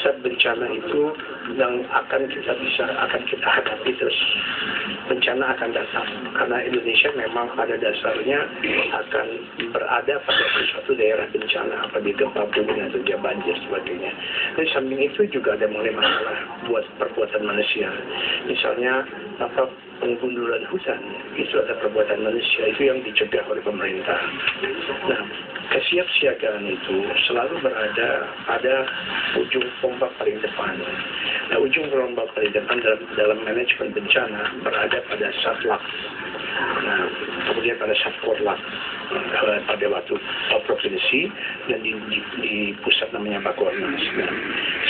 Saat bencana itu yang akan kita hadapi terus, bencana akan datang karena Indonesia memang pada dasarnya akan berada pada suatu daerah bencana, apa di gempa bumi atau dia banjir sebagainya. Dan samping itu juga ada mengenai masalah buat perbuatan manusia, misalnya penggundulan hutan itu ada perbuatan manusia, itu yang dicegah oleh pemerintah. Nah, kesiapsiagaan itu selalu berada pada ujung tombak paling depan. Nah, ujung tombak paling depan dalam manajemen bencana berada pada Satlak. Nah, kemudian pada Satkorlak pada waktu provinsi dan di pusat namanya Bakornas. Nah,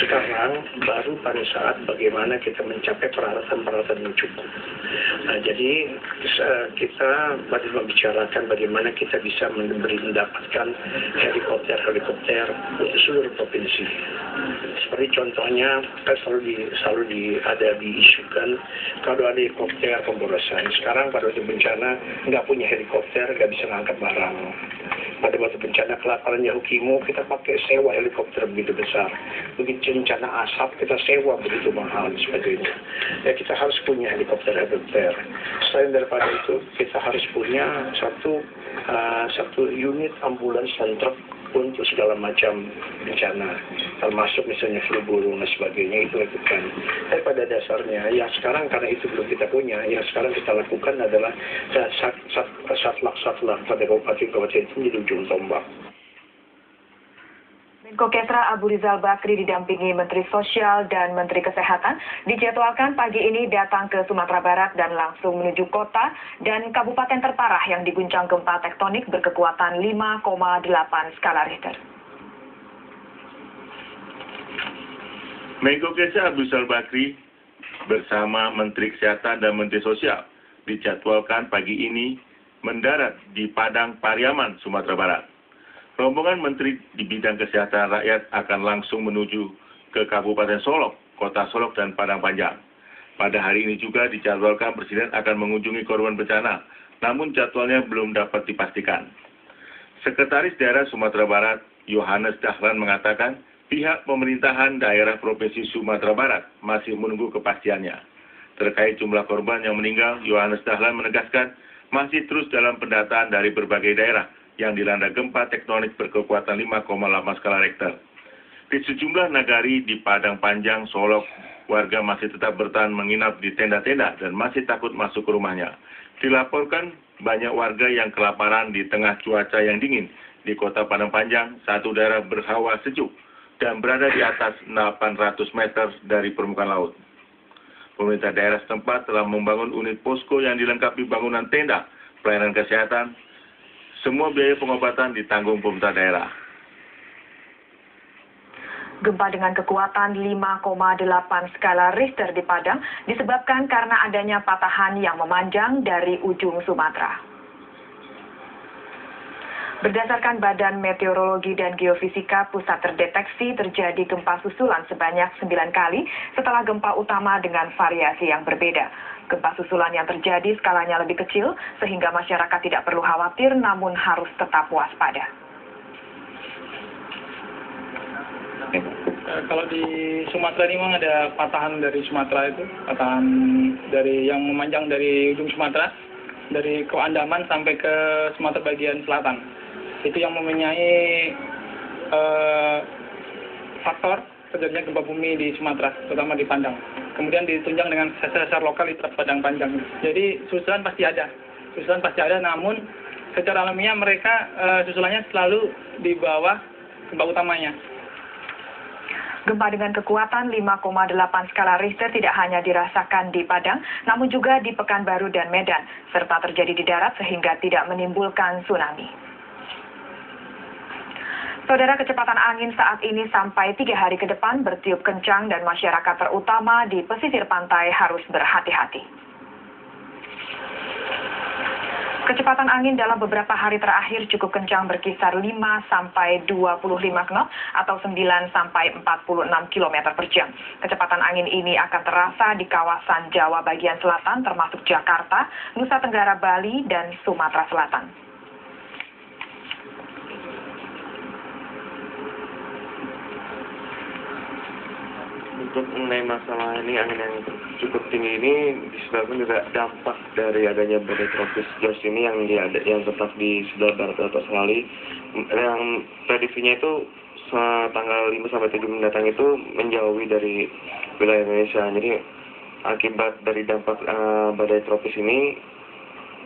sekarang baru pada saat bagaimana kita mencapai peralatan-peralatan yang cukup. Nah, jadi kita baru membicarakan bagaimana kita bisa mendapatkan helikopter untuk seluruh provinsi. Seperti contohnya, kan selalu diisukan kalau ada helikopter pemborosan. Sekarang pada waktu bencana nggak punya helikopter, nggak bisa ngangkat barang. Pada waktu bencana kelaparan Yahukimu, kita pakai sewa helikopter begitu besar. Begitu bencana asap, kita sewa begitu mahal dan sebagainya. Ya, kita harus punya helikopter. Selain daripada itu, kita harus punya satu unit ambulans dan truk untuk segala macam bencana, termasuk misalnya flu burung dan sebagainya, itu lakukan. Tapi pada dasarnya, ya sekarang karena itu belum kita punya, yang sekarang kita lakukan adalah satlak pada kabupaten itu menjadi ujung tombak. Menko Kesra Abu Rizal Bakri didampingi Menteri Sosial dan Menteri Kesehatan dijadwalkan pagi ini datang ke Sumatera Barat dan langsung menuju kota dan kabupaten terparah yang diguncang gempa tektonik berkekuatan 5,8 skala Richter. Menko Kesra Abu Rizal Bakri bersama Menteri Kesehatan dan Menteri Sosial dijadwalkan pagi ini mendarat di Padang Pariaman, Sumatera Barat. Rombongan Menteri di bidang kesehatan rakyat akan langsung menuju ke Kabupaten Solok, Kota Solok, dan Padang Panjang. Pada hari ini juga dijadwalkan Presiden akan mengunjungi korban bencana, namun jadwalnya belum dapat dipastikan. Sekretaris Daerah Sumatera Barat, Yohanes Dahlan, mengatakan pihak pemerintahan daerah Provinsi Sumatera Barat masih menunggu kepastiannya. Terkait jumlah korban yang meninggal, Yohanes Dahlan menegaskan masih terus dalam pendataan dari berbagai daerah yang dilanda gempa tektonik berkekuatan 5,8 skala Richter. Di sejumlah nagari di Padang Panjang, Solok, warga masih tetap bertahan menginap di tenda-tenda dan masih takut masuk ke rumahnya. Dilaporkan banyak warga yang kelaparan di tengah cuaca yang dingin. Di kota Padang Panjang, satu daerah berhawa sejuk dan berada di atas 800 meter dari permukaan laut. Pemerintah daerah setempat telah membangun unit posko yang dilengkapi bangunan tenda, pelayanan kesehatan. Semua biaya pengobatan ditanggung pemerintah daerah. Gempa dengan kekuatan 5,8 skala Richter di Padang disebabkan karena adanya patahan yang memanjang dari ujung Sumatera. Berdasarkan Badan Meteorologi dan Geofisika, pusat terdeteksi terjadi gempa susulan sebanyak 9 kali setelah gempa utama dengan variasi yang berbeda. Gempa susulan yang terjadi skalanya lebih kecil sehingga masyarakat tidak perlu khawatir namun harus tetap waspada. Kalau di Sumatera ini memang ada patahan dari Sumatera itu, patahan dari yang memanjang dari ujung Sumatera, dari ke Andaman sampai ke Sumatera bagian selatan. Itu yang mempunyai faktor terjadinya gempa bumi di Sumatera, terutama di Padang. Kemudian ditunjang dengan sesar lokal di Padang Panjang. Jadi susulan pasti ada, namun secara alamiah mereka susulannya selalu di bawah gempa utamanya. Gempa dengan kekuatan 5,8 skala Richter tidak hanya dirasakan di Padang, namun juga di Pekanbaru dan Medan, serta terjadi di darat sehingga tidak menimbulkan tsunami. Saudara, kecepatan angin saat ini sampai 3 hari ke depan bertiup kencang dan masyarakat terutama di pesisir pantai harus berhati-hati. Kecepatan angin dalam beberapa hari terakhir cukup kencang berkisar 5 sampai 25 knot atau 9 sampai 46 km per jam. Kecepatan angin ini akan terasa di kawasan Jawa bagian selatan termasuk Jakarta, Nusa Tenggara, Bali, dan Sumatera Selatan. Untuk mengenai masalah ini, angin yang cukup tinggi ini disebabkan juga dampak dari adanya badai tropis George ini yang tetap di sebelah barat atas Australia. Yang prediksinya itu tanggal 5 sampai 7 mendatang itu menjauhi dari wilayah Indonesia. Jadi akibat dari dampak badai tropis ini,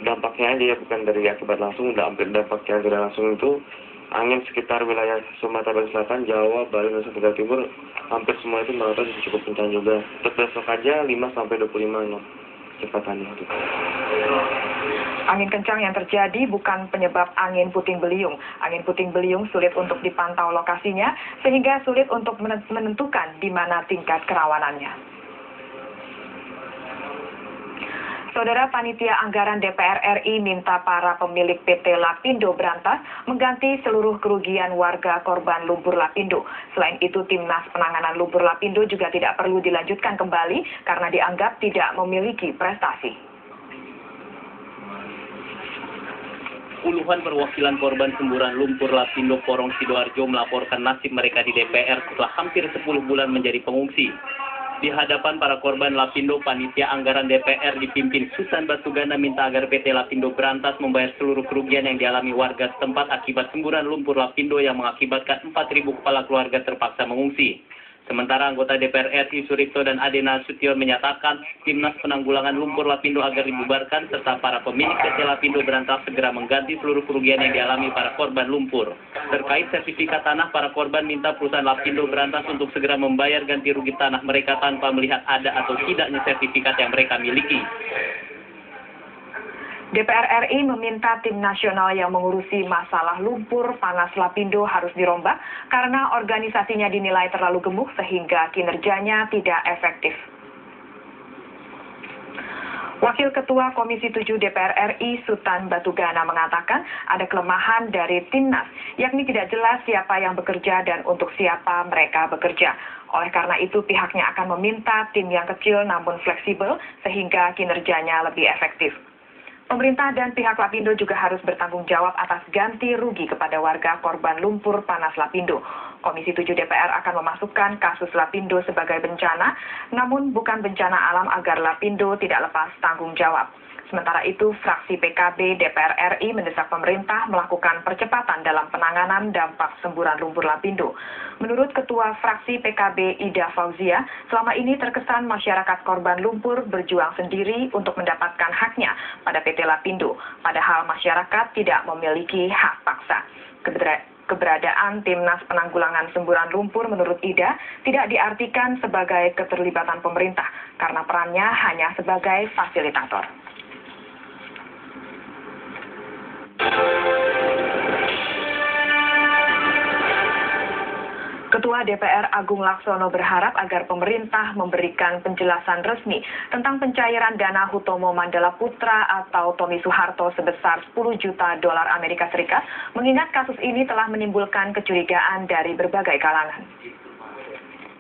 dampaknya aja ya, bukan dari akibat langsung, dampak yang tidak langsung itu angin sekitar wilayah Sumatera Bagian Selatan, Jawa, Bali, Nusa Tenggara Timur hampir semua itu merata cukup kencang juga. Untuk besok aja 5 sampai 25 knot kecepatannya. Angin kencang yang terjadi bukan penyebab angin puting beliung. Angin puting beliung sulit untuk dipantau lokasinya, sehingga sulit untuk menentukan di mana tingkat kerawanannya. Saudara, Panitia Anggaran DPR RI minta para pemilik PT Lapindo Brantas mengganti seluruh kerugian warga korban lumpur Lapindo. Selain itu, Timnas Penanganan Lumpur Lapindo juga tidak perlu dilanjutkan kembali karena dianggap tidak memiliki prestasi. Puluhan perwakilan korban semburan lumpur Lapindo Porong Sidoarjo melaporkan nasib mereka di DPR setelah hampir 10 bulan menjadi pengungsi. Di hadapan para korban Lapindo, Panitia Anggaran DPR dipimpin Susan Batugana minta agar PT Lapindo Brantas membayar seluruh kerugian yang dialami warga setempat akibat semburan lumpur Lapindo yang mengakibatkan 4.000 kepala keluarga terpaksa mengungsi. Sementara anggota DPR RI Suripto dan Ade Nasution menyatakan Timnas Penanggulangan Lumpur Lapindo agar dibubarkan serta para pemilik PT Lapindo Brantas segera mengganti seluruh kerugian yang dialami para korban lumpur. Terkait sertifikat tanah, para korban minta perusahaan Lapindo Brantas untuk segera membayar ganti rugi tanah mereka tanpa melihat ada atau tidaknya sertifikat yang mereka miliki. DPR RI meminta tim nasional yang mengurusi masalah lumpur panas Lapindo harus dirombak karena organisasinya dinilai terlalu gemuk sehingga kinerjanya tidak efektif. Wakil Ketua Komisi 7 DPR RI Sutan Batugana mengatakan ada kelemahan dari Timnas, yakni tidak jelas siapa yang bekerja dan untuk siapa mereka bekerja. Oleh karena itu pihaknya akan meminta tim yang kecil namun fleksibel sehingga kinerjanya lebih efektif. Pemerintah dan pihak Lapindo juga harus bertanggung jawab atas ganti rugi kepada warga korban lumpur panas Lapindo. Komisi 7 DPR akan memasukkan kasus Lapindo sebagai bencana, namun bukan bencana alam agar Lapindo tidak lepas tanggung jawab. Sementara itu, fraksi PKB DPR RI mendesak pemerintah melakukan percepatan dalam penanganan dampak semburan lumpur Lapindo. Menurut Ketua fraksi PKB Ida Fauzia, selama ini terkesan masyarakat korban lumpur berjuang sendiri untuk mendapatkan haknya pada PT Lapindo, padahal masyarakat tidak memiliki hak paksa. Keberadaan Timnas Penanggulangan Semburan Lumpur menurut Ida tidak diartikan sebagai keterlibatan pemerintah karena perannya hanya sebagai fasilitator. Ketua DPR Agung Laksono berharap agar pemerintah memberikan penjelasan resmi tentang pencairan dana Hutomo Mandala Putra atau Tommy Soeharto sebesar 10 juta dolar Amerika Serikat, mengingat kasus ini telah menimbulkan kecurigaan dari berbagai kalangan.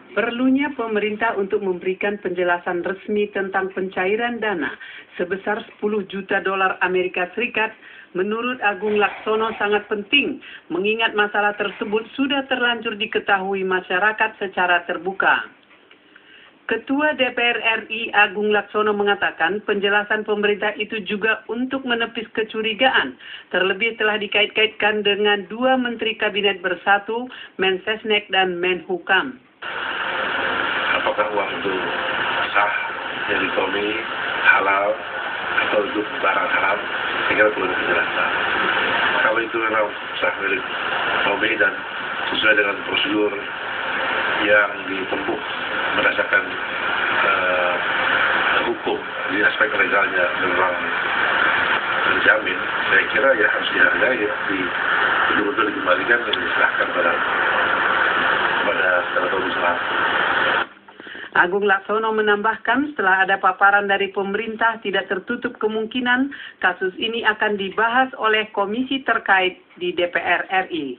Perlunya pemerintah untuk memberikan penjelasan resmi tentang pencairan dana sebesar 10 juta dolar Amerika Serikat menurut Agung Laksono sangat penting, mengingat masalah tersebut sudah terlanjur diketahui masyarakat secara terbuka. Ketua DPR RI Agung Laksono mengatakan penjelasan pemerintah itu juga untuk menepis kecurigaan, terlebih telah dikait-kaitkan dengan dua menteri kabinet bersatu, Mensesnek dan Menhukam. Apakah uang itu sah dari Tommy, halal, atau itu barang haram? Saya kira perlu penjelasan. Kalau itu memang sah dari Tommy dan sesuai dengan prosedur yang ditempuh berdasarkan hukum di aspek legalnya memang terjamin, saya kira ya harus dihargai, betul-betul dikembalikan dan diserahkan pada Tommy Soeharto. Agung Laksono menambahkan setelah ada paparan dari pemerintah tidak tertutup kemungkinan kasus ini akan dibahas oleh komisi terkait di DPR RI.